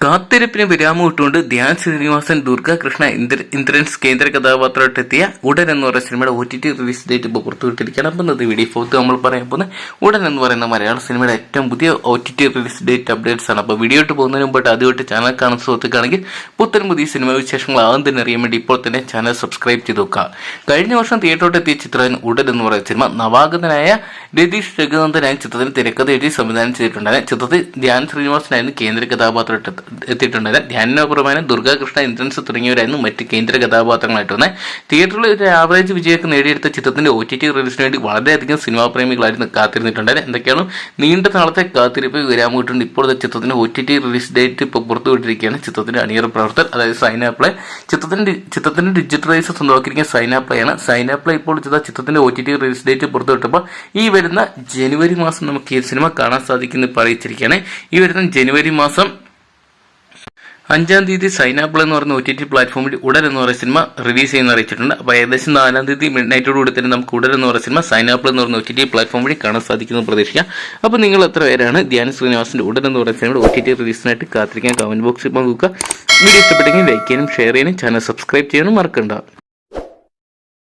കാത്തിരിപ്പിന് വിരാമം ഇട്ടുകൊണ്ട് ധ്യാൻ ശ്രീനിവാസൻ ദുർഗാകൃഷ്ണ ഇന്ദ്രൻസ് കേന്ദ്ര കഥാപാത്രമായിട്ടെത്തിയ ഉടൻ എന്ന് പറയുന്ന സിനിമയുടെ OTT റിലീസ് ഡേറ്റ് ഇപ്പോൾ പുറത്തുവിട്ടിരിക്കുകയാണ്. അപ്പം ഇന്നത്തെ വീഡിയോ ഫോർത്ത് നമ്മൾ പറയാൻ പോകുന്നത് ഉടൻ എന്ന് പറയുന്ന മലയാള സിനിമയുടെ ഏറ്റവും പുതിയ OTT റിലീസ് ഡേറ്റ് അപ്ഡേറ്റ്സ് ആണ്. അപ്പോൾ വീഡിയോ ഇട്ട് പോകുന്നതിന് മുമ്പായിട്ട് ആദ്യമായിട്ട് ചാനൽ കാണുന്ന സുഹൃത്തുക്കാണെങ്കിൽ പുത്തൻ പുതിയ സിനിമ വിശേഷങ്ങൾ ആദ്യം തന്നെ അറിയാൻ വേണ്ടി ഇപ്പോൾ തന്നെ ചാനൽ സബ്സ്ക്രൈബ് ചെയ്ത് നോക്കുക. കഴിഞ്ഞ വർഷം തിയേറ്ററോട്ട് എത്തിയ ചിത്രം ഉടൻ എന്ന് പറയുന്ന സിനിമ നവാഗതനായ രതീഷ് രഘുനന്ദനായ ചിത്രത്തിന് തിരക്കഥ എഴുതി സംവിധാനം ചെയ്തിട്ടുണ്ടായിരുന്നു. ചിത്രത്തിൽ ധ്യാൻ ശ്രീനിവാസനായിരുന്നു കേന്ദ്ര കഥാപാത്രമായിട്ട് എത്തിയിട്ടുണ്ടായിരുന്നു. ധ്യാനിന് പുറമെ ദുർഗാകൃഷ്ണ ഇന്ദ്രൻസ് തുടങ്ങിയവരായിരുന്നു മറ്റ് കേന്ദ്ര കഥാപാത്രങ്ങളായിട്ട് വന്നത്. തിയേറ്ററിൽ ഒരു ആവറേജ് വിജയമൊക്കെ നേടിയെടുത്ത ചിത്രത്തിന്റെ OTT റിലീസിന് വേണ്ടി വളരെയധികം സിനിമാ പ്രേമികളായിരുന്നു കാത്തിരുന്നിട്ടുണ്ടായിരുന്നു. എന്തൊക്കെയാണ് നീണ്ട നാളത്തെ കാത്തിരിപ്പ് വിരാമിട്ടുണ്ട്. ഇപ്പോൾ ചിത്രത്തിന്റെ OTT റിലീസ് ഡേറ്റ് ഇപ്പോൾ പുറത്തുവിട്ടിരിക്കുകയാണ്. ചിത്രത്തിന്റെ അണിയറ പ്രവർത്തകർ അതായത് സൈനാപ്ലേ ചിത്രത്തിന്റെ ഡിജിറ്റലൈസ് സ്വന്തമാക്കിയിരിക്കുന്ന സൈനാപ്ലയാണ്. സൈനാപ്ലേ ഇപ്പോൾ ചിത്രത്തിന്റെ OTT റിലീസ് ഡേറ്റ് പുറത്തുവിട്ടപ്പോൾ ഈ വരുന്ന ജനുവരി മാസം നമുക്ക് ഈ സിനിമ കാണാൻ സാധിക്കുന്ന ഇപ്പോൾ അറിയിച്ചിരിക്കുകയാണ്. ഈ വരുന്ന ജനുവരി മാസം 5-ാം തീയതി സൈനാപ്പിൾ എന്ന് പറയുന്ന OTT പ്ലാറ്റ്ഫോമിൽ ഉടൻ എന്ന് പറയുന്ന സിനിമ റിലീസ് ചെയ്യുന്ന അറിയിച്ചിട്ടുണ്ട്. അപ്പോൾ ഏകദേശം 4-ാം തീയതി മിഡ് നൈറ്റോടുകൂടി തന്നെ നമുക്ക് ഉടൻ എന്ന് പറയുന്ന സിനിമ സൈനാപ്പിൾ എന്ന് പറയുന്ന OTT പ്ലാറ്റ്ഫോം വഴി കാണാൻ സാധിക്കുന്നത് പ്രതീക്ഷിക്കാം. അപ്പോൾ നിങ്ങൾ എത്ര പേരാണ് ധ്യാൻ ശ്രീനിവാസന്റെ ഉടൻ എന്ന് പറയുന്ന സിനിമയുടെ OTT റിലീസിനായിട്ട് കാത്തിരിക്കാൻ കമന്റ് ബോക്സിൽ നോക്കുക. വീഡിയോ ഇഷ്ടപ്പെട്ടെങ്കിൽ ലൈക്ക് ചെയ്യാനും ഷെയർ ചെയ്യാനും ചാനൽ സബ്സ്ക്രൈബ് ചെയ്യാനും മറക്കണ്ട.